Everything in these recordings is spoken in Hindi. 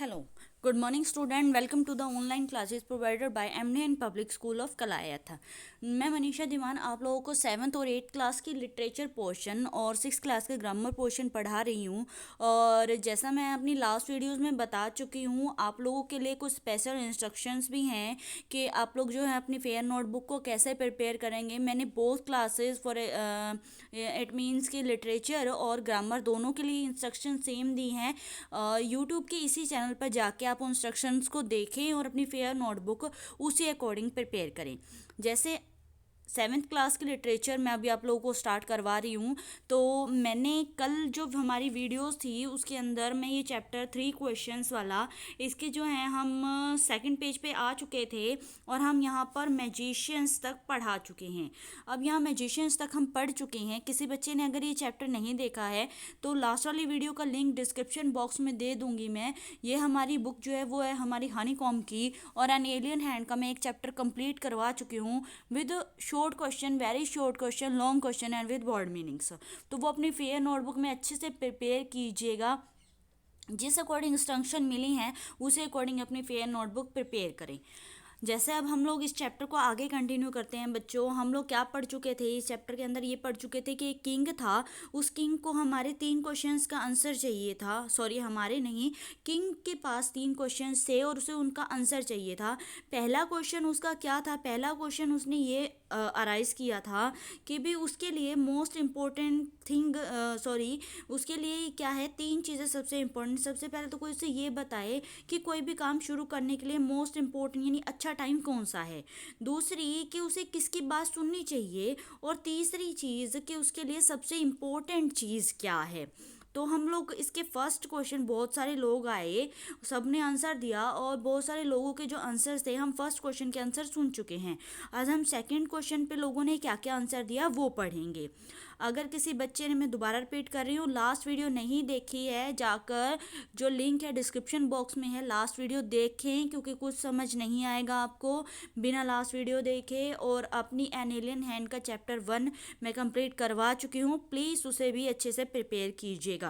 Hello, good morning student. Welcome to the online classes provided by MN Public School of Kalayat. मैं मनीषा दीवान आप लोगों को 7th और 8th क्लास की लिटरेचर पोर्शन और 6th क्लास के ग्रामर पोर्शन पढ़ा रही हूँ। और जैसा मैं अपनी लास्ट वीडियोस में बता चुकी हूँ, आप लोगों के लिए कुछ स्पेशल इंस्ट्रक्शंस भी हैं कि आप लोग जो है अपनी फेयर नोटबुक को कैसे प्रिपेयर करेंगे। मैंने both classes for it means कि लिटरेचर और ग्रामर दोनों के लिए इंस्ट्रक्शन सेम दी हैं। यूट्यूब के इसी चैनल पर जाके आप इंस्ट्रक्शंस को देखें और अपनी फेयर नोटबुक उसी अकॉर्डिंग प्रिपेयर करें। जैसे 7th क्लास की लिटरेचर मैं अभी आप लोगों को स्टार्ट करवा रही हूँ। तो मैंने कल जो हमारी वीडियोस थी उसके अंदर मैं ये चैप्टर 3 क्वेश्चंस वाला इसके जो है हम सेकंड पेज पे आ चुके थे और हम यहाँ पर मैजिशियंस तक पढ़ा चुके हैं। अब यहाँ मैजिशियंस तक हम पढ़ चुके हैं। किसी बच्चे ने अगर ये चैप्टर नहीं देखा है तो लास्ट वाली वीडियो का लिंक डिस्क्रिप्शन बॉक्स में दे दूँगी मैं। ये हमारी बुक जो है वो है हमारी हनीकॉम्ब की और एन एलियन हैंड का मैं एक चैप्टर कंप्लीट करवा चुकी हूँ with short question, very short question, long question and with word meanings. तो वो अपनी फेयर नोटबुक में अच्छे से प्रिपेयर कीजिएगा। जिस अकॉर्डिंग इंस्ट्रक्शन मिली हैं उसे अकॉर्डिंग अपनी फेयर नोटबुक प्रिपेयर करें। जैसे अब हम लोग इस चैप्टर को आगे कंटिन्यू करते हैं बच्चों। हम लोग क्या पढ़ चुके थे इस चैप्टर के अंदर, ये पढ़ चुके थे कि एक किंग था। उस किंग को हमारे 3 क्वेश्चंस का आंसर चाहिए था। सॉरी, हमारे नहीं, किंग के पास 3 क्वेश्चंस थे और उसे उनका आंसर चाहिए था। पहला क्वेश्चन उसका क्या था? पहला क्वेश्चन उसने ये अराइज किया था कि भी उसके लिए मोस्ट इम्पोर्टेंट थिंग उसके लिए क्या है, 3 चीज़ें सबसे इम्पोर्टेंट। सबसे पहले तो कोई उसे ये बताए कि कोई भी काम शुरू करने के लिए मोस्ट इम्पोर्टेंट यानी अच्छा टाइम कौन सा है। दूसरी कि उसे किसकी बात सुननी चाहिए। और तीसरी चीज़ कि उसके लिए सबसे इम्पोर्टेंट चीज़ क्या है। तो हम लोग इसके फर्स्ट क्वेश्चन, बहुत सारे लोग आए, सबने आंसर दिया और बहुत सारे लोगों के जो आंसर्स थे हम फर्स्ट क्वेश्चन के आंसर सुन चुके हैं। आज हम सेकंड क्वेश्चन पे लोगों ने क्या क्या आंसर दिया वो पढ़ेंगे। अगर किसी बच्चे ने, मैं दोबारा रिपीट कर रही हूँ, लास्ट वीडियो नहीं देखी है, जाकर जो लिंक है डिस्क्रिप्शन बॉक्स में है, लास्ट वीडियो देखें क्योंकि कुछ समझ नहीं आएगा आपको बिना लास्ट वीडियो देखे। और अपनी एन एलियन हैंड का चैप्टर 1 मैं कंप्लीट करवा चुकी हूँ, प्लीज़ उसे भी अच्छे से प्रिपेयर कीजिएगा।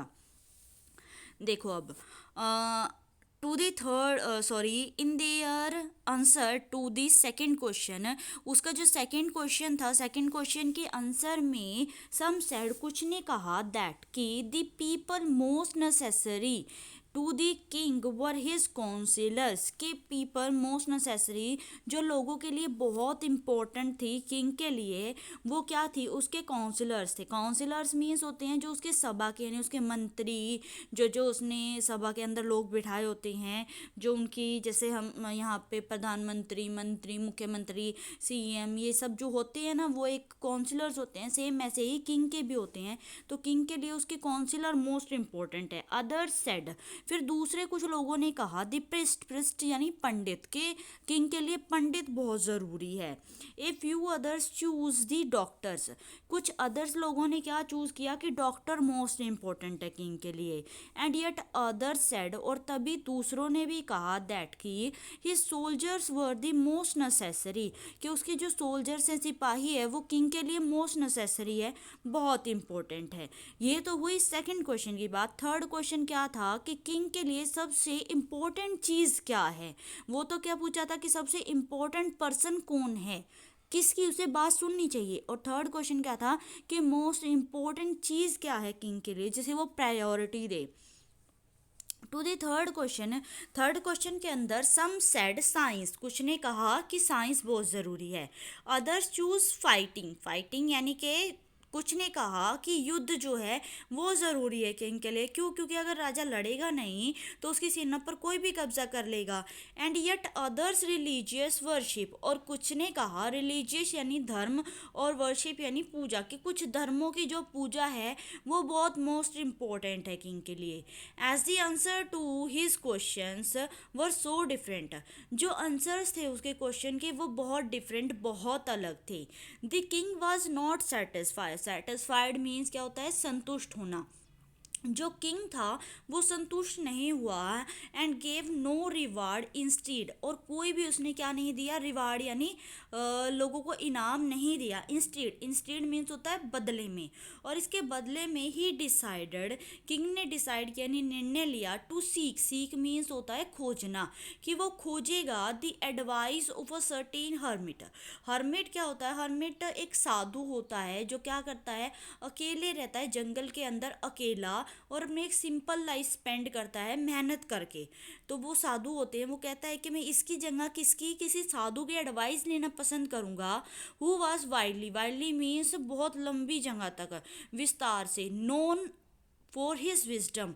देखो अब to the third in their answer to the second question, उसका जो सेकेंड क्वेश्चन था, सेकेंड क्वेश्चन के आंसर में सम सेड, कुछ ने कहा दैट कि the people most necessary to the king were his counsellors, के पीपल मोस्ट नेसेसरी जो लोगों के लिए बहुत इम्पोर्टेंट थी किंग के लिए, वो क्या थी, उसके काउंसिलर्स थे। काउंसिलर्स मीन्स होते हैं जो उसके सभा के यानी उसके मंत्री, जो जो उसने सभा के अंदर लोग बिठाए होते हैं, जो उनकी, जैसे हम यहाँ पे प्रधानमंत्री, मंत्री, मुख्यमंत्री, सीएम, ये सब जो होते हैं ना वो एक काउंसिलर्स होते हैं। सेम ऐसे ही किंग के भी होते हैं। तो किंग के लिए उसके काउंसिलर मोस्ट इम्पोर्टेंट है। अदर सेड, फिर दूसरे कुछ लोगों ने कहा द प्रिस्ट यानी पंडित, के किंग के लिए पंडित बहुत ज़रूरी है। A few others choose the doctors, कुछ अदर्स लोगों ने क्या चूज़ किया कि डॉक्टर मोस्ट इम्पोर्टेंट है किंग के लिए। एंड येट अदर्स सेड, और तभी दूसरों ने भी कहा दैट कि his soldiers were the most necessary, कि उसके जो सोल्जर्स हैं, सिपाही है, वो किंग के लिए मोस्ट नेसेसरी है, बहुत इंपॉर्टेंट है। ये तो हुई सेकंड क्वेश्चन की बात। थर्ड क्वेश्चन क्या था कि किंग के लिए सबसे इम्पोर्टेंट चीज़ क्या है। वो तो क्या पूछा था कि सबसे इम्पोर्टेंट पर्सन कौन है, किसकी उसे बात सुननी चाहिए। और थर्ड क्वेश्चन क्या था कि मोस्ट इम्पोर्टेंट चीज़ क्या है किंग के लिए जिसे वो प्रायोरिटी दे। टू दी थर्ड क्वेश्चन के अंदर सम सेड साइंस, कुछ ने कहा कि साइंस बहुत ज़रूरी है। अदर्स चूज फाइटिंग यानी कि कुछ ने कहा कि युद्ध जो है वो ज़रूरी है किंग के लिए। क्यों? क्योंकि अगर राजा लड़ेगा नहीं तो उसकी सेना पर कोई भी कब्जा कर लेगा। And yet others religious worship, और कुछ ने कहा रिलीजियस यानी धर्म और वर्शिप यानी पूजा, कि कुछ धर्मों की जो पूजा है वो बहुत मोस्ट इम्पोर्टेंट है किंग के लिए। As the answer to his questions were so different, जो आंसर्स थे उसके क्वेश्चन के वो बहुत डिफरेंट, बहुत अलग थे। The king was not satisfied, satisfied means क्या होता है, संतुष्ट होना। जो किंग था वो संतुष्ट नहीं हुआ and gave no reward instead, और कोई भी उसने क्या नहीं दिया, रिवार्ड यानी लोगों को इनाम नहीं दिया। इंस्टीड, इंस्टीड मीन्स होता है बदले में, और इसके बदले में ही डिसाइडेड, किंग ने डिसाइड किया, यानी निर्णय लिया, टू सीक, सीक मीन्स होता है खोजना, कि वो खोजेगा the advice of a certain hermit. Hermit क्या होता है, हर्मिट एक साधु होता है जो क्या करता है, अकेले रहता है जंगल के अंदर अकेला, और अपने एक सिंपल लाइफ स्पेंड करता है मेहनत करके। तो वो साधु होते हैं, वो कहता है कि मैं इसकी जगह किसकी, किसी साधु की एडवाइस लेना पसंद करूँगा। Who was widely, widely means बहुत लंबी जगह तक, विस्तार से, known for his wisdom,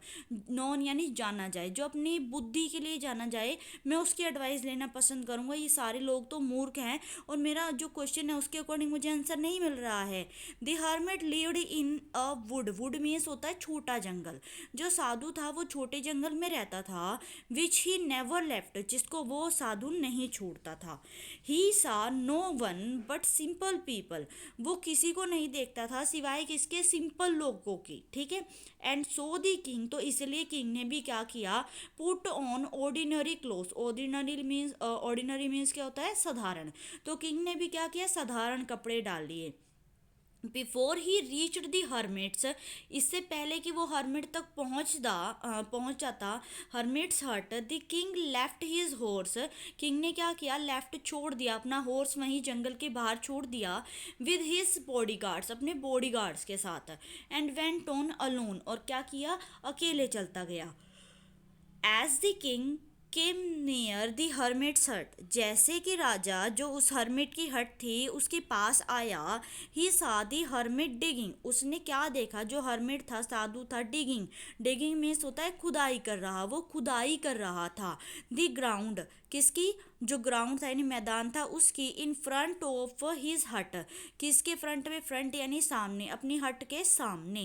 non यानी जाना जाए, जो अपनी बुद्धि के लिए जाना जाए, मैं उसकी एडवाइस लेना पसंद करूँगा। ये सारे लोग तो मूर्ख हैं, और मेरा जो क्वेश्चन है उसके अकॉर्डिंग मुझे आंसर नहीं मिल रहा है। The hermit lived in a would, would means होता है छोटा जंगल, जो साधु था वो छोटे जंगल में रहता था, विच ही नेवर लेफ्ट, जिसको वो साधु नहीं छोड़ता था। He saw no one but simple people, वो किसी को नहीं देखता था सिवाय किसके, सिंपल लोगों की, ठीक है। एंड सो दी किंग, तो इसलिए किंग ने भी क्या किया, put on ordinary cloth, ordinary means क्या होता है, साधारण, तो किंग ने भी क्या किया, साधारण कपड़े डाल लिए। Before he reached the hermits, इससे पहले कि वो हर्मिट तक पहुंचा था, हर्मिट्स हट, the king left his horse, king ने क्या किया, लेफ्ट छोड़ दिया अपना हॉर्स, वहीं जंगल के बाहर छोड़ दिया, विद हिज बॉडी गार्ड्स, अपने बॉडी गार्ड्स के साथ, एंड वेंट ऑन अलोन, और क्या किया, अकेले चलता गया। As the king came near the hermit's hut, जैसे कि राजा जो उस हर्मिट की हट थी उसके पास आया, ही सा दी हर्मिट डिगिंग, उसने क्या देखा, जो हर्मिट था साधु था, डिगिंग, डिगिंग मीन्स होता है खुदाई कर रहा, वो खुदाई कर रहा था। द ग्राउंड, किसकी, जो ग्राउंड था यानी मैदान था उसकी, इन फ्रंट ऑफ हिज हट, किसके फ्रंट में, फ्रंट यानी सामने, अपनी हट के सामने।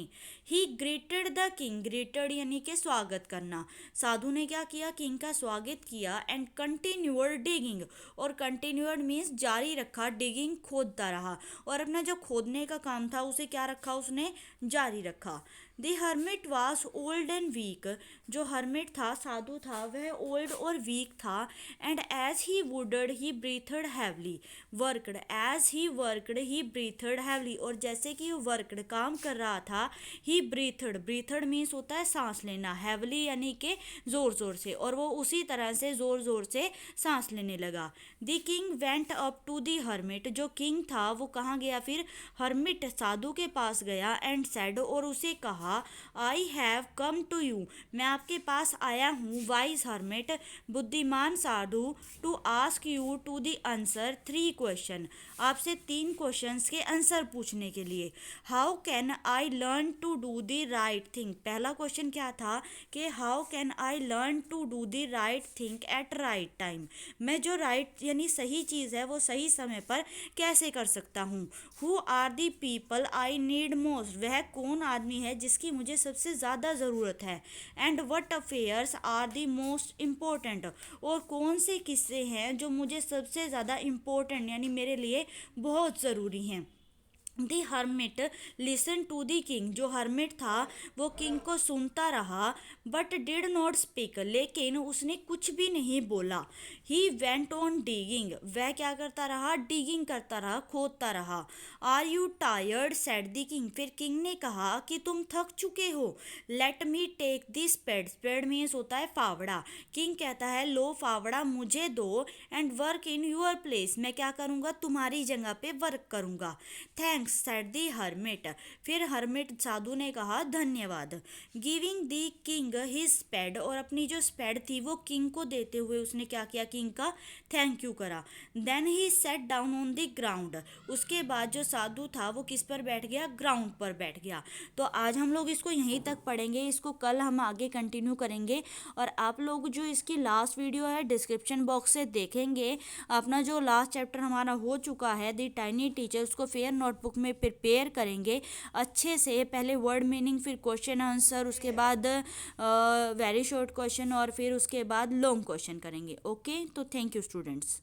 ही ग्रेटेड द किंग, ग्रेटेड यानी के स्वागत करना, साधु ने क्या किया, किंग का स्वागत किया, एंड कंटिन्यूअर डिगिंग, और कंटिन्यूअर मीन्स जारी रखा, डिगिंग खोदता रहा, और अपना जो खोदने का काम था उसे क्या रखा, उसने जारी रखा। The hermit was old and weak, जो हर्मिट था साधु था वह ओल्ड और वीक था, and as he would he breathed heavily, worked, as he worked he breathed heavily, और जैसे कि वर्कड काम कर रहा था, ही ब्रीथड, ब्रीथड मीन्स होता है सांस लेना, हैवली यानी कि जोर जोर से, और वो उसी तरह से जोर जोर से सांस लेने लगा। The king went up to the hermit, जो किंग था वो कहाँ गया फिर, हर्मिट साधु के पास गया, एंड सेड, और उसे कहा, I have come to you, मैं आपके पास आया हूँ, वाइज हर्मिट, बुद्धिमान साधु, to ask you to the answer 3 question, आपसे 3 क्वेश्चंस के आंसर पूछने के लिए। How can I learn to do the right thing, पहला क्वेश्चन क्या था कि how can I learn to do the right thing at right time, मैं जो राइट यानी सही चीज़ है वो सही समय पर कैसे कर सकता हूँ। Who are the people I need most, वह कौन आदमी है जिसकी मुझे सबसे ज़्यादा ज़रूरत है। And what affairs are the most important, और कौन से किस्से हैं जो मुझे सबसे ज़्यादा इम्पोर्टेंट यानी मेरे लिए बहुत ज़रूरी हैं। The hermit listen to the king, जो हर्मिट था वो किंग को सुनता रहा, बट डिड नॉट स्पीक, लेकिन उसने कुछ भी नहीं बोला। ही वेंट ऑन डिगिंग, वह क्या करता रहा, डिगिंग करता रहा, खोदता रहा। Are you tired said the king, फिर किंग ने कहा कि तुम थक चुके हो। Let me take the spade, spade means होता है फावड़ा, किंग कहता है लो फावड़ा मुझे दो, and work in your place, मैं क्या करूँगा, तुम्हारी जगह पे वर्क करूँगा। थैंक्स सेड दी हर्मिट, फिर हर्मिट साधु ने कहा धन्यवाद। Giving the king his spade, और अपनी जो स्पेड थी वो किंग को देते हुए उसने क्या किया, किंग का थैंक यू करा। Then he sat down on the ground, उसके बाद जो साधु था वो किस पर बैठ गया, ग्राउंड पर बैठ गया। तो आज हम लोग इसको यहीं तक पढ़ेंगे, इसको कल हम आगे कंटिन्यू करेंगे, और आप लोग जो इसकी लास्ट वीडियो है डिस्क्रिप्शन बॉक्स से देखेंगे। अपना जो लास्ट चैप्टर हमारा हो चुका है दी टाइनी टीचर, उसको फेयर नोटबुक में प्रिपेयर करेंगे अच्छे से, पहले वर्ड मीनिंग, फिर क्वेश्चन आंसर, उसके बाद वेरी शॉर्ट क्वेश्चन, और फिर उसके बाद लॉन्ग क्वेश्चन करेंगे। ओके, तो थैंक यू स्टूडेंट्स।